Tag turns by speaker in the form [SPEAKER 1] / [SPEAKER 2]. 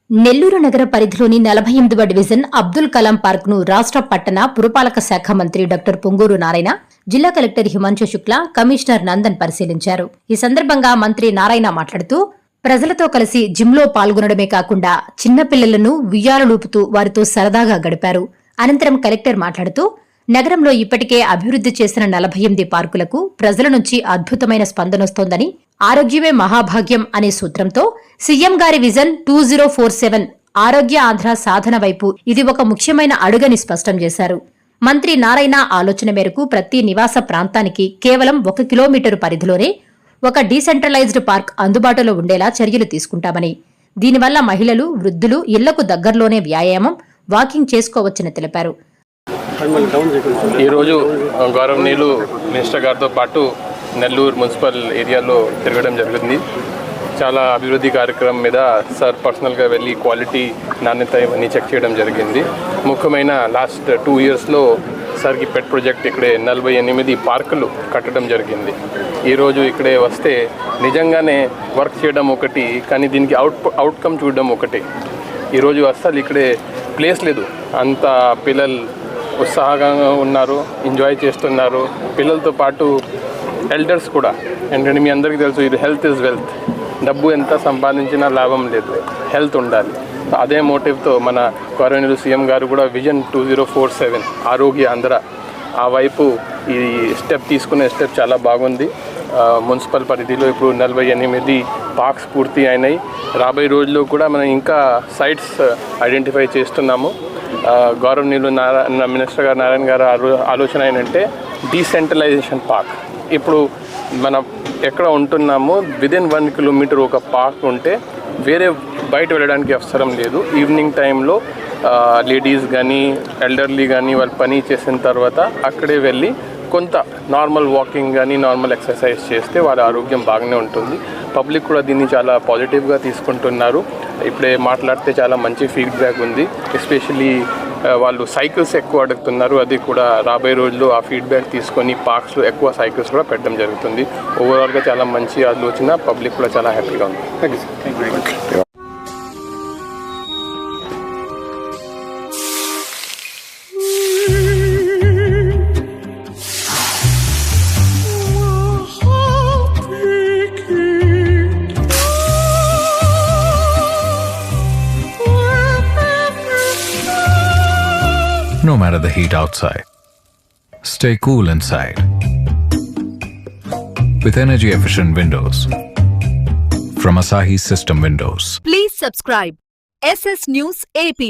[SPEAKER 1] నెల్లూరు నగర పరిధిలోని 48వ division Abdul Kalam park ను రాష్ట్ర పట్టణ పురపాలక శాఖ మంత్రి డాక్టర్ పొంగూరు నారాయణ, జిల్లా కలెక్టర్ హిమాంశు శుక్లా, కమిషనర్ నందన్ పరిశీలించారు. ఈ సందర్భంగా మంత్రి నారాయణ మాట్లాడుతూ, ప్రజలతో కలిసి జిమ్లో పాల్గొనడమే కాకుండా చిన్నపిల్లలను ఉయ్యాలలూపుతూ వారితో సరదాగా గడిపారు. అనంతరం కలెక్టర్ మాట్లాడుతూ, నగరంలో ఇప్పటికే అభివృద్ది చేసిన 48 పార్కులకు ప్రజల నుంచి అద్భుతమైన స్పందనొస్తోందని, ఆరోగ్యమే మహాభాగ్యం అనే సూత్రంతో సీఎం గారి విజన్ 2047 ఆరోగ్య ఆంధ్ర సాధన వైపు ఇది ఒక ముఖ్యమైన అడుగని స్పష్టం చేశారు. మంత్రి నారాయణ ఆలోచన మేరకు ప్రతి నివాస ప్రాంతానికి కేవలం 1 కిలోమీటరు పరిధిలోనే ఒక డీసెంట్రలైజ్డ్ పార్క్ అందుబాటులో ఉండేలా చర్యలు తీసుకుంటామని, దీనివల్ల మహిళలు, వృద్ధులు ఇళ్లకు దగ్గరలోనే వ్యాయామం, వాకింగ్ చేసుకోవచ్చని తెలిపారు.
[SPEAKER 2] ఈరోజు గౌరవనీయులు మినిస్టర్ గారితో పాటు నెల్లూరు మున్సిపల్ ఏరియాలో తిరగడం జరిగింది. చాలా అభివృద్ధి కార్యక్రమం మీద సార్ పర్సనల్గా వెళ్ళి క్వాలిటీ, నాణ్యత ఇవన్నీ చెక్ చేయడం జరిగింది. ముఖ్యమైన లాస్ట్ 2 ఇయర్స్లో సార్కి పెట్ ప్రాజెక్ట్ ఇక్కడే 48 పార్కులు కట్టడం జరిగింది. ఈరోజు ఇక్కడే వస్తే నిజంగానే వర్క్ చేయడం ఒకటి, కానీ దీనికి అవుట్కమ్ చూడడం ఒకటి. ఈరోజు అస్సలు ఇక్కడే ప్లేస్ లేదు, అంత పిల్లలు ఉత్సాహంగా ఉన్నారు, ఎంజాయ్ చేస్తున్నారు. పిల్లలతో పాటు ఎల్డర్స్ కూడా. ఎందుకంటే మీ అందరికీ తెలుసు, ఇది హెల్త్ ఇస్ వెల్త్. డబ్బు ఎంత సంపాదించినా లాభం లేదు, హెల్త్ ఉండాలి. అదే మోటివ్తో మన గౌరవనీయులు సీఎం గారు కూడా విజన్ 2047 ఆరోగ్య ఆంధ్ర ఆ వైపు ఈ తీసుకునే స్టెప్ చాలా బాగుంది. మున్సిపల్ పరిధిలో ఇప్పుడు 48 పార్క్స్ పూర్తి అయినాయి. రాబోయే రోజుల్లో కూడా మనం ఇంకా సైట్స్ ఐడెంటిఫై చేస్తున్నాము. గౌరవనీయులు మినిస్టర్ గారు నారాయణ గారు ఆలోచన ఏంటంటే డీసెంట్రలైజేషన్ పార్క్. ఇప్పుడు మనం ఎక్కడ ఉంటున్నామో విదిన్ 1 కిలోమీటర్ ఒక పార్క్ ఉంటే వేరే బయట వెళ్ళడానికి అవసరం లేదు. ఈవినింగ్ టైంలో లేడీస్ కానీ ఎల్డర్లీ కానీ వాళ్ళు పని చేసిన తర్వాత అక్కడే వెళ్ళి కొంత నార్మల్ వాకింగ్ కానీ నార్మల్ ఎక్సర్సైజ్ చేస్తే వాళ్ళ ఆరోగ్యం బాగానే ఉంటుంది. పబ్లిక్ కూడా దీన్ని చాలా పాజిటివ్గా తీసుకుంటున్నారు. ఇప్పుడే మాట్లాడితే చాలా మంచి ఫీడ్బ్యాక్ ఉంది. ఎస్పెషల్లీ వాళ్ళు సైకిల్స్ ఎక్కువ అడుగుతున్నారు. అది కూడా రాబోయే రోజుల్లో ఆ ఫీడ్బ్యాక్ తీసుకొని పార్క్స్లో ఎక్కువ సైకిల్స్ కూడా పెట్టడం జరుగుతుంది. ఓవరాల్గా చాలా మంచి ఆలోచన, పబ్లిక్ కూడా చాలా హ్యాపీగా ఉంది. Thank you.
[SPEAKER 3] No matter the heat outside, stay cool inside with energy efficient windows from Asahi System Windows.
[SPEAKER 4] Please subscribe SS News AP.